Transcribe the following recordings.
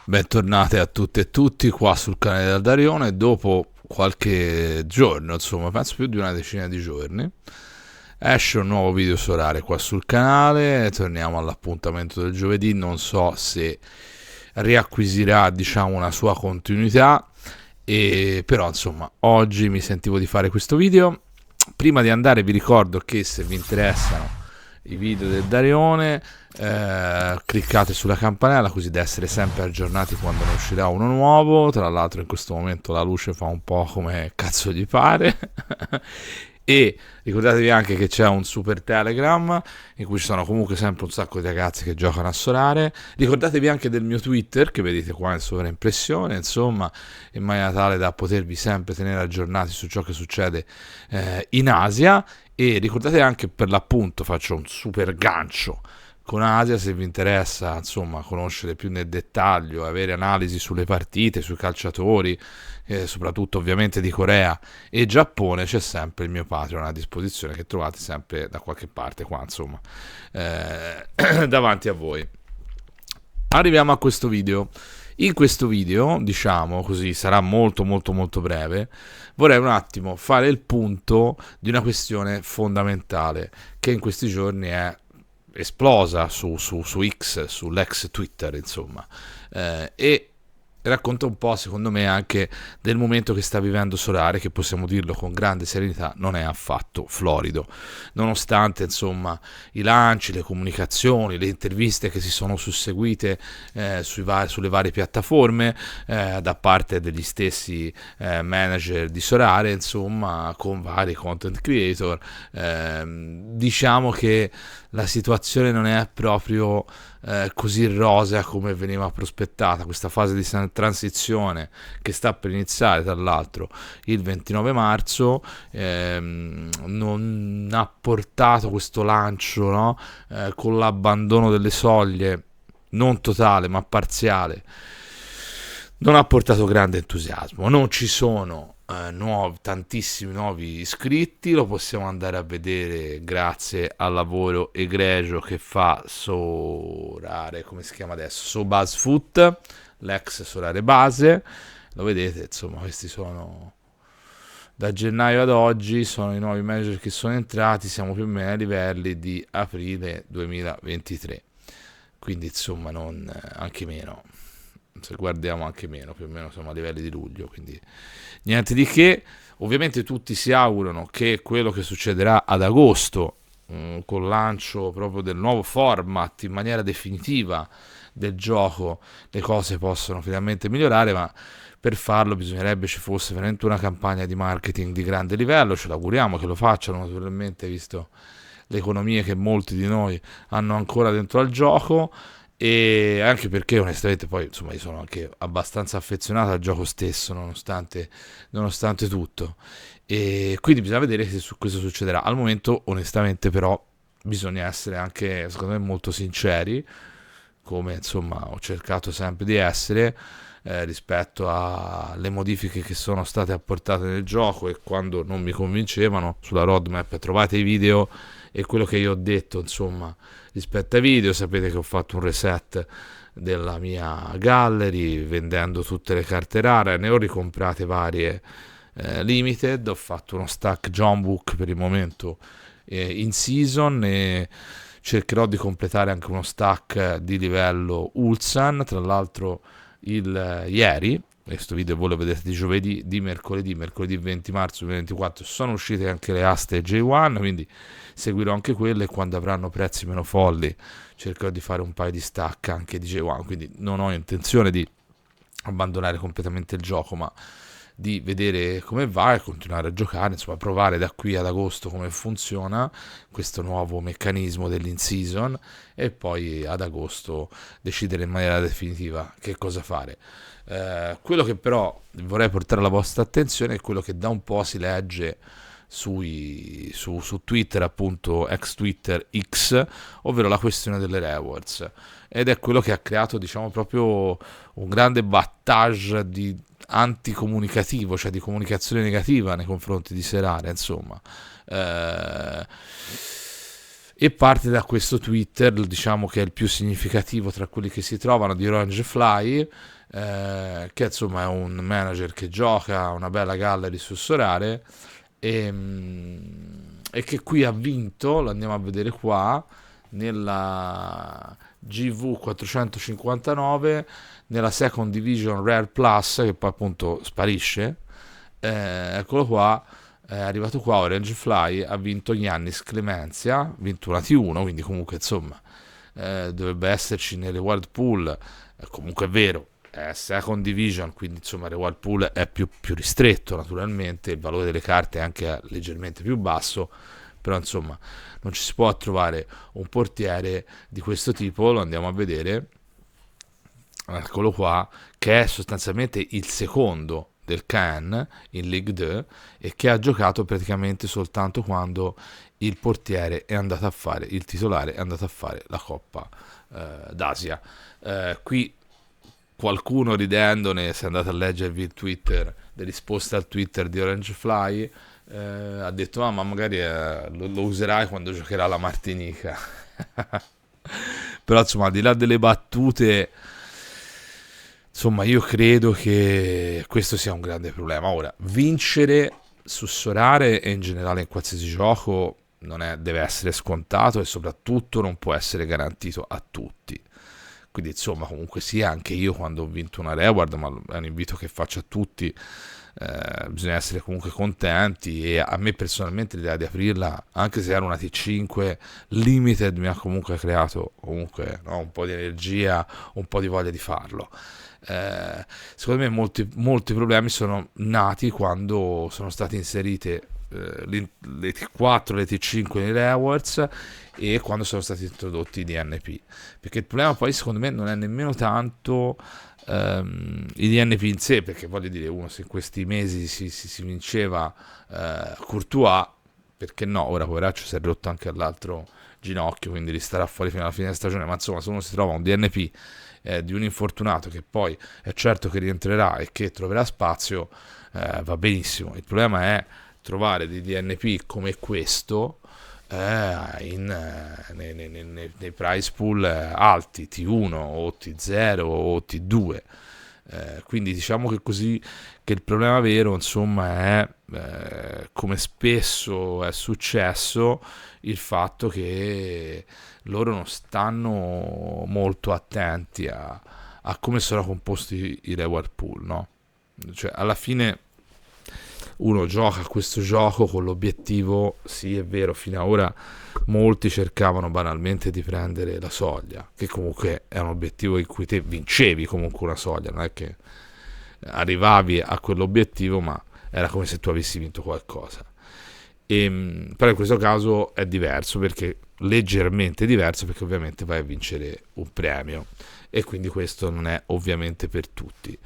Bentornate a tutte e tutti qua sul canale del Darione. Dopo qualche giorno, insomma, penso più di una decina di giorni, esce un nuovo video solare qua sul canale. Torniamo all'appuntamento del giovedì. Non so se riacquisirà, diciamo, una sua continuità. Però, insomma, oggi mi sentivo di fare questo video. Prima di andare, vi ricordo che se vi interessano i video del Darione, cliccate sulla campanella così da essere sempre aggiornati quando ne uscirà uno nuovo. Tra l'altro in questo momento la luce fa un po' come cazzo gli pare. E ricordatevi anche che c'è un super Telegram in cui ci sono comunque sempre un sacco di ragazzi che giocano a solare. Ricordatevi anche del mio Twitter che vedete qua in sovraimpressione, insomma, in maniera tale da potervi sempre tenere aggiornati su ciò che succede in Asia. E ricordate anche, per l'appunto, faccio un super gancio con Asia, se vi interessa, insomma, conoscere più nel dettaglio, avere analisi sulle partite, sui calciatori, soprattutto ovviamente di Corea e Giappone, c'è sempre il mio Patreon a disposizione, che trovate sempre da qualche parte qua, insomma, davanti a voi. Arriviamo a questo video. In questo video, diciamo così, sarà molto molto molto breve. Vorrei un attimo fare il punto di una questione fondamentale che in questi giorni è esplosa su X, sull'ex Twitter, insomma, e racconta un po', secondo me, anche del momento che sta vivendo Solare, che possiamo dirlo con grande serenità non è affatto florido, nonostante, insomma, i lanci, le comunicazioni, le interviste che si sono susseguite sulle varie piattaforme da parte degli stessi manager di Solare, insomma, con vari content creator. Diciamo che la situazione non è proprio così rosea come veniva prospettata. Questa fase di transizione che sta per iniziare, tra l'altro, il 29 marzo, non ha portato questo lancio, no? Con l'abbandono delle soglie, non totale ma parziale, non ha portato grande entusiasmo. Non ci sono tantissimi nuovi iscritti, lo possiamo andare a vedere grazie al lavoro egregio che fa Solare, come si chiama adesso? SoBuzzFoot, l'ex Solare Base. Lo vedete, insomma, questi sono, da gennaio ad oggi, sono i nuovi manager che sono entrati. Siamo più o meno ai livelli di aprile 2023, quindi insomma non anche meno, se guardiamo anche meno, più o meno siamo a livelli di luglio, quindi niente di che. Ovviamente tutti si augurano che quello che succederà ad agosto, col lancio proprio del nuovo format in maniera definitiva del gioco, le cose possano finalmente migliorare, ma per farlo bisognerebbe ci fosse veramente una campagna di marketing di grande livello. Ce l'auguriamo che lo facciano, naturalmente, visto le economie che molti di noi hanno ancora dentro al gioco, e anche perché onestamente poi, insomma, io sono anche abbastanza affezionato al gioco stesso, nonostante tutto, e quindi bisogna vedere se questo succederà. Al momento, onestamente, però, bisogna essere anche, secondo me, molto sinceri, come insomma ho cercato sempre di essere, rispetto alle modifiche che sono state apportate nel gioco, e quando non mi convincevano sulla roadmap trovate i video e quello che io ho detto, insomma, rispetto ai video. Sapete che ho fatto un reset della mia gallery vendendo tutte le carte rare, ne ho ricomprate varie limited, ho fatto uno stack John Book per il momento in season, e cercherò di completare anche uno stack di livello Ulsan. Tra l'altro ieri, questo video voi lo vedete di giovedì, di mercoledì 20 marzo 2024, sono uscite anche le aste J1, quindi seguirò anche quelle, e quando avranno prezzi meno folli cercherò di fare un paio di stack anche di J1. Quindi non ho intenzione di abbandonare completamente il gioco, ma di vedere come va e continuare a giocare, insomma, provare da qui ad agosto come funziona questo nuovo meccanismo dell'in-season, e poi ad agosto decidere in maniera definitiva che cosa fare. Quello che però vorrei portare alla vostra attenzione è quello che da un po' si legge su Twitter, appunto ex Twitter X, ovvero la questione delle rewards, ed è quello che ha creato, diciamo, proprio un grande battage di anticomunicativo, cioè di comunicazione negativa nei confronti di Solare, insomma. E parte da questo Twitter, diciamo, che è il più significativo tra quelli che si trovano, di Orange Fly, che insomma è un manager che gioca una bella gallery su Sorare e che qui ha vinto, lo andiamo a vedere qua, nella GV 459, nella Second Division Rare Plus, che poi appunto sparisce. Eccolo qua, è arrivato qua Orange Fly, ha vinto Giannis Clemenzia, ha vinto una T1, quindi comunque insomma dovrebbe esserci nelle World Pool, comunque è vero, è Second Division, quindi insomma il Reward Pool è più ristretto naturalmente, il valore delle carte è anche leggermente più basso, però insomma non ci si può trovare un portiere di questo tipo, lo andiamo a vedere, eccolo qua, che è sostanzialmente il secondo del Caen in Ligue 2 e che ha giocato praticamente soltanto quando il portiere è andato a fare, il titolare è andato a fare la Coppa d'Asia. Qui qualcuno ridendone, se andate a leggervi il Twitter, le risposte al Twitter di Orange Fly, ha detto ma magari lo userai quando giocherà la Martinica. Però insomma, al di là delle battute, insomma, io credo che questo sia un grande problema. Ora, vincere su Sorare e in generale in qualsiasi gioco deve essere scontato e soprattutto non può essere garantito a tutti. Quindi insomma, comunque sia, anche io quando ho vinto una reward, ma è un invito che faccio a tutti, bisogna essere comunque contenti, e a me personalmente l'idea di aprirla, anche se era una T5 limited, mi ha comunque creato comunque, no, un po' di energia, un po' di voglia di farlo. Secondo me molti problemi sono nati quando sono state inserite le T4, le T5 nei rewards e quando sono stati introdotti i DNP, perché il problema poi secondo me non è nemmeno tanto i DNP in sé, perché voglio dire, uno, se in questi mesi si vinceva Courtois, perché no, ora poveraccio si è rotto anche all'altro ginocchio, quindi ristarà fuori fino alla fine della stagione, ma insomma se uno si trova un DNP di un infortunato che poi è certo che rientrerà e che troverà spazio, va benissimo. Il problema è trovare dei DNP come questo nei prize pool alti, T1 o T0 o T2. Quindi diciamo che così, che il problema vero insomma è, come spesso è successo, il fatto che loro non stanno molto attenti a come sono composti i reward pool, no? Cioè alla fine uno gioca a questo gioco con l'obiettivo, sì è vero, fino ad ora molti cercavano banalmente di prendere la soglia, che comunque è un obiettivo in cui te vincevi comunque una soglia, non è che arrivavi a quell'obiettivo, ma era come se tu avessi vinto qualcosa. Però in questo caso è diverso, perché leggermente diverso, perché ovviamente vai a vincere un premio e quindi questo non è ovviamente per tutti.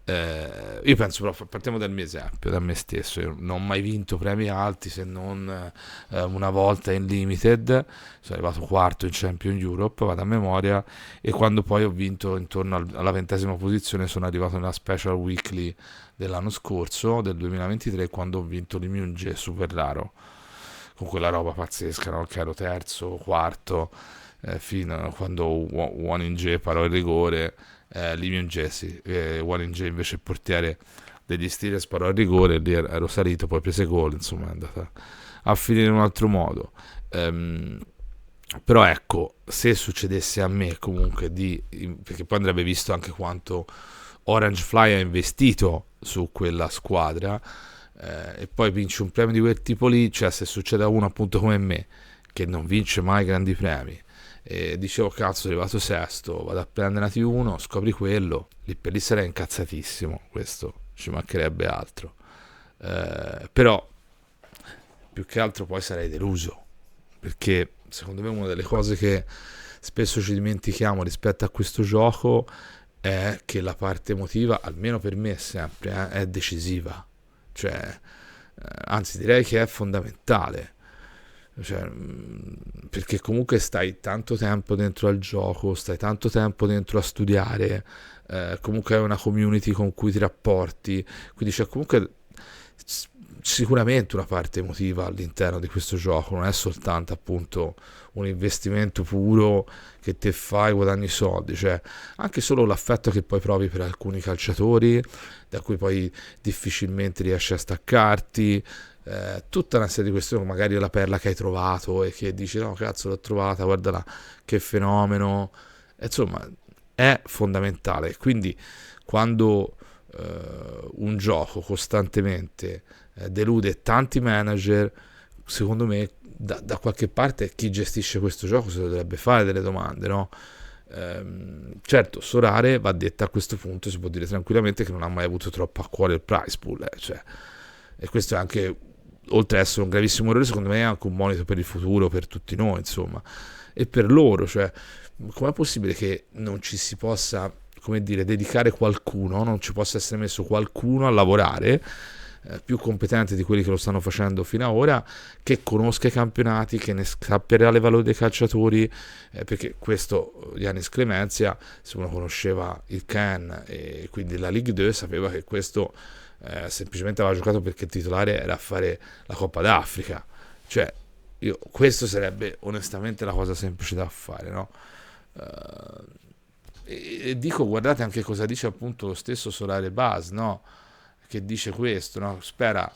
Io penso, però, partiamo dal mio esempio, da me stesso. Io non ho mai vinto premi alti, se non una volta in limited. Sono arrivato quarto in Champion Europe, vado a memoria, e quando poi ho vinto intorno alla 20ª posizione sono arrivato nella Special Weekly dell'anno scorso, del 2023, quando ho vinto l'Immunge super raro, con quella roba pazzesca, no? Che ero terzo, quarto, fino a quando One in J parò il rigore, Livion Jesse, One in J invece il portiere degli Steelers parò il rigore, lì ero salito, poi prese gol, insomma è andata a finire in un altro modo. Però ecco, se succedesse a me comunque perché poi andrebbe visto anche quanto Orange Fly ha investito su quella squadra, e poi vince un premio di quel tipo lì, cioè se succede a uno appunto come me che non vince mai grandi premi e dicevo cazzo, sono arrivato sesto, vado a prendere una T1, scopri quello, lì per lì sarei incazzatissimo, questo ci mancherebbe altro. Però più che altro poi sarei deluso, perché secondo me una delle cose che spesso ci dimentichiamo rispetto a questo gioco è che la parte emotiva, almeno per me sempre, è decisiva, cioè anzi direi che è fondamentale, cioè, perché comunque stai tanto tempo dentro al gioco, stai tanto tempo dentro a studiare, comunque hai una community con cui ti rapporti, quindi cioè, comunque sicuramente una parte emotiva all'interno di questo gioco, non è soltanto appunto un investimento puro che te fai, guadagni soldi, cioè anche solo l'affetto che poi provi per alcuni calciatori, da cui poi difficilmente riesci a staccarti, tutta una serie di questioni, magari la perla che hai trovato e che dici no cazzo l'ho trovata, guardala che fenomeno, insomma è fondamentale. Quindi quando un gioco costantemente delude tanti manager, secondo me da qualche parte chi gestisce questo gioco se lo dovrebbe fare delle domande, no? Certo, Sorare, va detta, a questo punto si può dire tranquillamente che non ha mai avuto troppo a cuore il prize pool, cioè, e questo è anche, oltre ad essere un gravissimo errore, secondo me è anche un monito per il futuro, per tutti noi, insomma, e per loro, cioè com'è possibile che non ci si possa, come dire, dedicare qualcuno, non ci possa essere messo qualcuno a lavorare più competente di quelli che lo stanno facendo fino ad ora, che conosca i campionati, che ne sappia il reale valore dei calciatori, perché questo Giannis Clemenzia, se uno conosceva il Ken e quindi la Ligue 2, sapeva che questo semplicemente aveva giocato perché il titolare era a fare la Coppa d'Africa, cioè questo sarebbe onestamente la cosa semplice da fare, no? E dico, guardate anche cosa dice appunto lo stesso Solare Bas, no? Che dice questo, no? Spera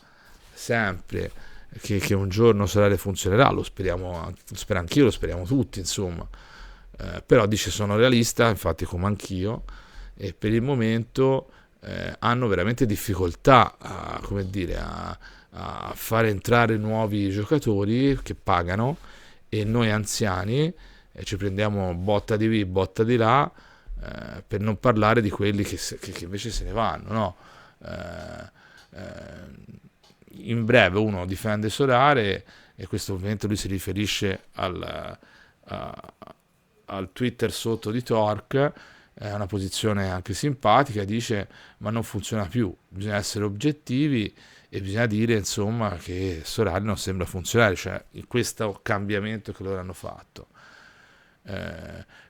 sempre che un giorno Solare funzionerà, lo speriamo, lo spero anch'io, lo speriamo tutti, insomma. Però dice sono realista, infatti come anch'io, e per il momento hanno veramente difficoltà a, come dire, a far entrare nuovi giocatori che pagano, e noi anziani ci prendiamo botta di qui, botta di là, per non parlare di quelli che invece se ne vanno, no? In breve uno difende Solare, e questo ovviamente lui si riferisce al Twitter sotto di Torque, è una posizione anche simpatica, dice ma non funziona più, bisogna essere oggettivi e bisogna dire insomma che Solare non sembra funzionare, cioè in questo cambiamento che loro hanno fatto.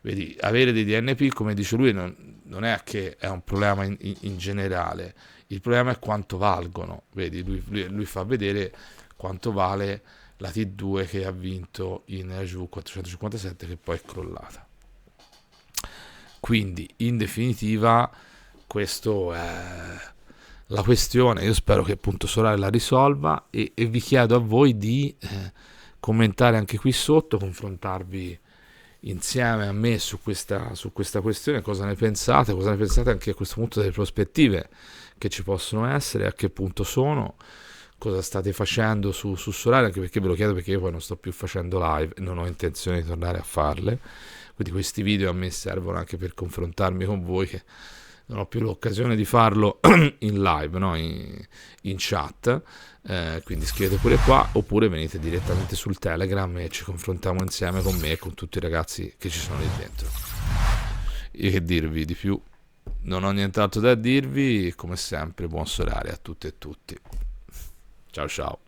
Vedi, avere dei DNP, come dice lui, non è che è un problema in generale, il problema è quanto valgono. Vedi, lui fa vedere quanto vale la T2 che ha vinto in RGV 457, che poi è crollata. Quindi in definitiva questo è la questione. Io spero che appunto Solare la risolva, e vi chiedo a voi di commentare anche qui sotto, confrontarvi insieme a me su questa questione, cosa ne pensate anche a questo punto delle prospettive che ci possono essere, a che punto sono, cosa state facendo su Solare, anche perché ve lo chiedo perché io poi non sto più facendo live e non ho intenzione di tornare a farle, quindi questi video a me servono anche per confrontarmi con voi, che non ho più l'occasione di farlo in live, no? in chat, quindi scrivete pure qua, oppure venite direttamente sul Telegram e ci confrontiamo insieme con me e con tutti i ragazzi che ci sono lì dentro. Io che dirvi di più, non ho nient'altro da dirvi, come sempre buon Solare a tutte e tutti, ciao ciao.